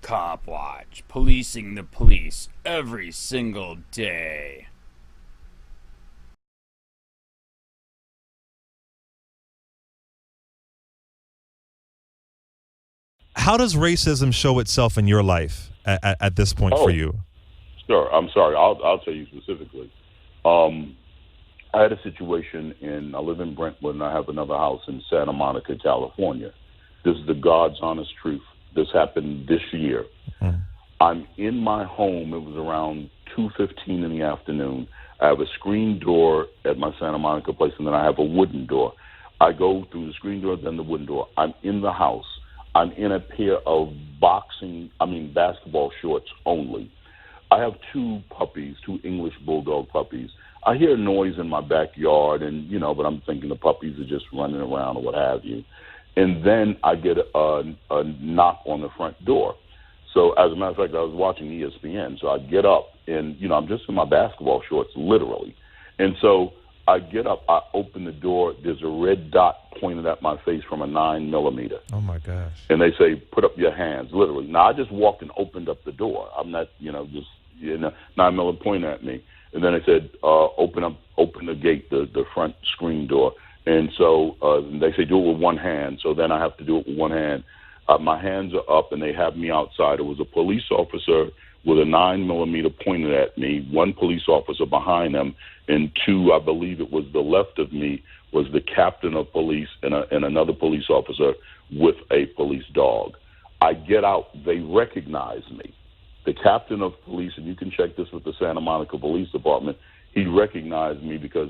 COPWATCH, policing the police every single day. How does racism show itself in your life at this point for you? Sure. I'm sorry. I'll tell you specifically. I had a situation I live in Brentwood, and I have another house in Santa Monica, California. This is the God's honest truth. This happened this year. Mm. I'm in my home. It was around 2:15 in the afternoon. I have a screen door at my Santa Monica place, and then I have a wooden door. I go through the screen door, then the wooden door. I'm in the house. I'm in a pair of basketball shorts only. I have two puppies, two English bulldog puppies. I hear a noise in my backyard, and but I'm thinking the puppies are just running around or what have you. And then I get a knock on the front door. So as a matter of fact, I was watching ESPN. So I get up, and I'm just in my basketball shorts, literally. And so I get up, I open the door. There's a red dot pointed at my face from a 9mm. Oh my gosh! And they say, "Put up your hands," literally. Now I just walked and opened up the door. I'm not, just 9mm pointing at me. And then they said, open the gate, the front screen door. And so they say, do it with one hand. So then I have to do it with one hand. My hands are up, and they have me outside. It was a police officer with a 9mm pointed at me, one police officer behind them, and two, I believe it was the left of me, was the captain of police and another police officer with a police dog. I get out. They recognize me. The captain of police, and you can check this with the Santa Monica Police Department, he recognized me because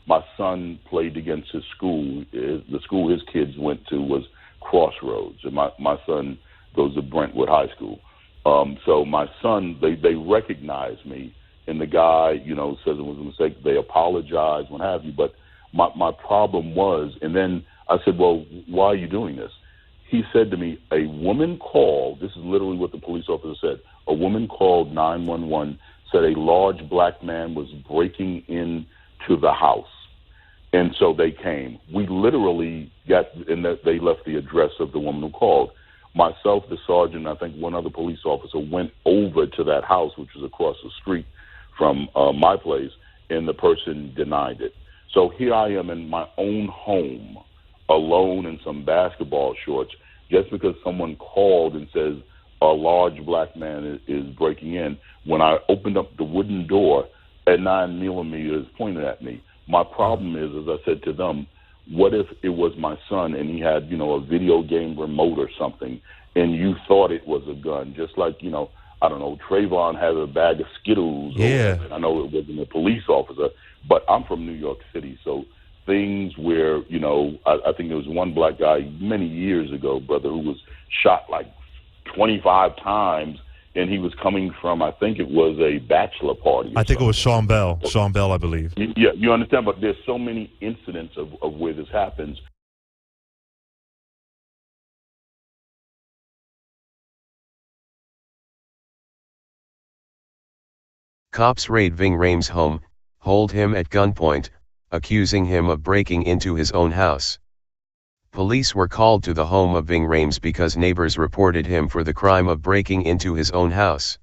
my son played against his school. The school his kids went to was Crossroads, and my son goes to Brentwood High School. So my son, they recognized me, and the guy, says it was a mistake. They apologized, what have you. But my problem was, and then I said, well, why are you doing this? He said to me, a woman called, this is literally what the police officer said, a woman called 911, said a large black man was breaking into the house. And so they came. We literally they left the address of the woman who called. Myself, the sergeant, I think one other police officer went over to that house, which was across the street from my place, and the person denied it. So here I am in my own home, alone in some basketball shorts, just because someone called and says a large black man is breaking in. When I opened up the wooden door, a 9mm pointed at me. My problem is, as I said to them, what if it was my son and he had, a video game remote or something, and you thought it was a gun, just like, I don't know, Trayvon had a bag of Skittles. Yeah. I know it wasn't a police officer, but I'm from New York City, so things where, I think there was one black guy many years ago, brother, who was shot like 25 times, and he was coming from, I think it was a bachelor party. I think it was Sean Bell. Sean Bell, I believe. Yeah, you understand, but there's so many incidents of where this happens. Cops raid Ving Rhames' home, hold him at gunpoint, accusing him of breaking into his own house. Police were called to the home of Ving Rhames because neighbors reported him for the crime of breaking into his own house.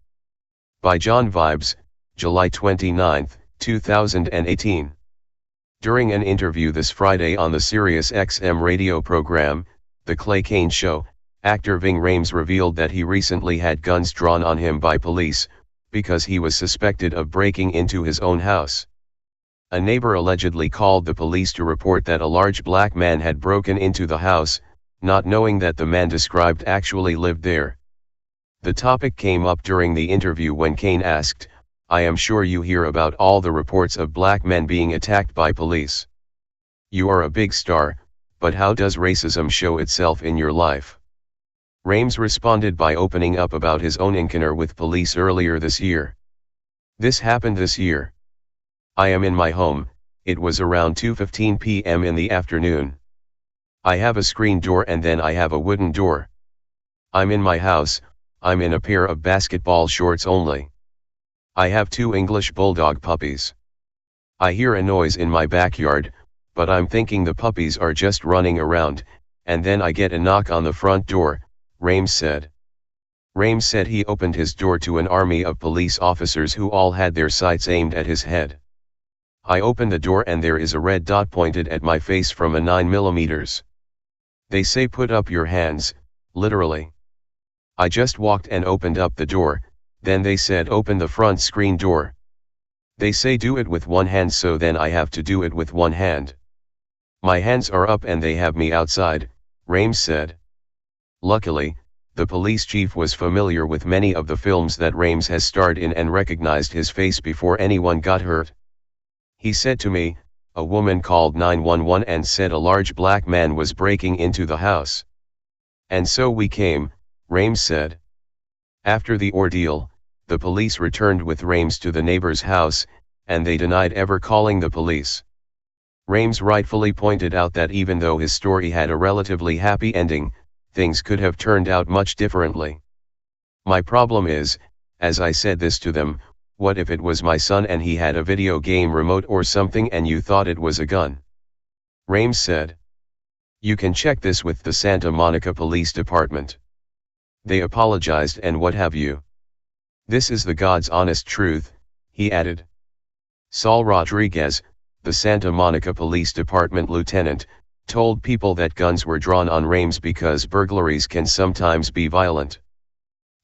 By John Vibes, July 29, 2018. During an interview this Friday on the Sirius XM radio program, The Clay Kane Show, actor Ving Rhames revealed that he recently had guns drawn on him by police, because he was suspected of breaking into his own house. A neighbor allegedly called the police to report that a large black man had broken into the house, not knowing that the man described actually lived there. The topic came up during the interview when Kane asked, "I am sure you hear about all the reports of black men being attacked by police. You are a big star, but how does racism show itself in your life?" Rhames responded by opening up about his own encounter with police earlier this year. "This happened this year. I am in my home, it was around 2:15 p.m. in the afternoon. I have a screen door and then I have a wooden door. I'm in my house, I'm in a pair of basketball shorts only. I have two English bulldog puppies. I hear a noise in my backyard, but I'm thinking the puppies are just running around, and then I get a knock on the front door," Rhames said. Rhames said he opened his door to an army of police officers who all had their sights aimed at his head. I opened the door and there is a red dot pointed at my face from a 9mm. They say put up your hands, literally. I just walked and opened up the door, then they said open the front screen door. They say do it with one hand, so then I have to do it with one hand. My hands are up and they have me outside, Rhames said. Luckily, the police chief was familiar with many of the films that Rhames has starred in and recognized his face before anyone got hurt. He said to me, a woman called 911 and said a large black man was breaking into the house. And so we came, Rhames said. After the ordeal, the police returned with Rhames to the neighbor's house, and they denied ever calling the police. Rhames rightfully pointed out that even though his story had a relatively happy ending, things could have turned out much differently. My problem is, as I said this to them, what if it was my son and he had a video game remote or something and you thought it was a gun? Rhames said. You can check this with the Santa Monica Police Department. They apologized and what have you. This is the God's honest truth, he added. Saul Rodriguez, the Santa Monica Police Department lieutenant, told people that guns were drawn on Rhames because burglaries can sometimes be violent.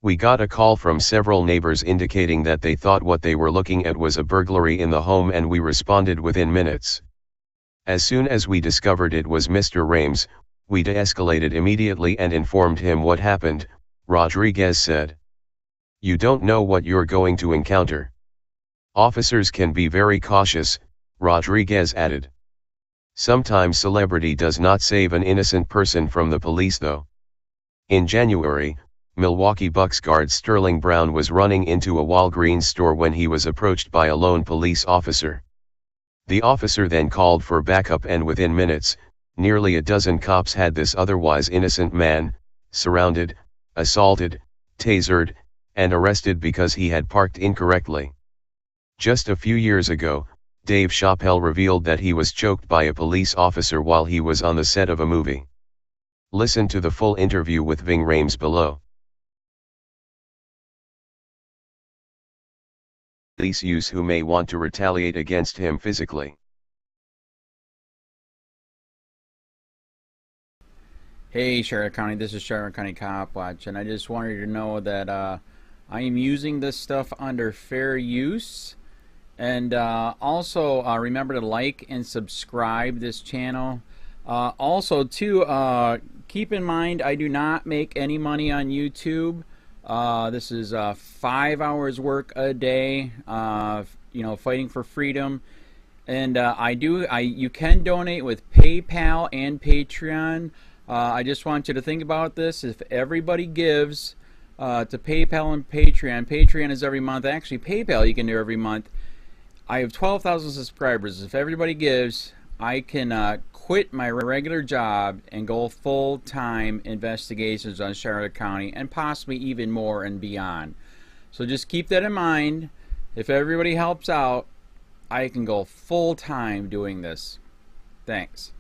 We got a call from several neighbors indicating that they thought what they were looking at was a burglary in the home and we responded within minutes. As soon as we discovered it was Mr. Rhames, we de-escalated immediately and informed him what happened, Rodriguez said. You don't know what you're going to encounter. Officers can be very cautious, Rodriguez added. Sometimes celebrity does not save an innocent person from the police though. In January, Milwaukee Bucks guard Sterling Brown was running into a Walgreens store when he was approached by a lone police officer. The officer then called for backup and within minutes, nearly a dozen cops had this otherwise innocent man surrounded, assaulted, tasered, and arrested because he had parked incorrectly. Just a few years ago, Dave Chappelle revealed that he was choked by a police officer while he was on the set of a movie. Listen to the full interview with Ving Rhames below. Police use who may want to retaliate against him physically. Hey Charlotte County, this is Charlotte County Cop Watch, and I just wanted you to know that I am using this stuff under fair use. And also remember to like and subscribe this channel. Also too, keep in mind I do not make any money on YouTube. This is 5 hours work a day, you know, fighting for freedom. And you can donate with PayPal and Patreon. I just want you to think about this. If everybody gives to PayPal and Patreon, Patreon is every month. Actually, PayPal you can do every month. I have 12,000 subscribers. If everybody gives, I can quit my regular job and go full-time investigations on Charlotte County and possibly even more and beyond. So just keep that in mind. If everybody helps out, I can go full-time doing this. Thanks.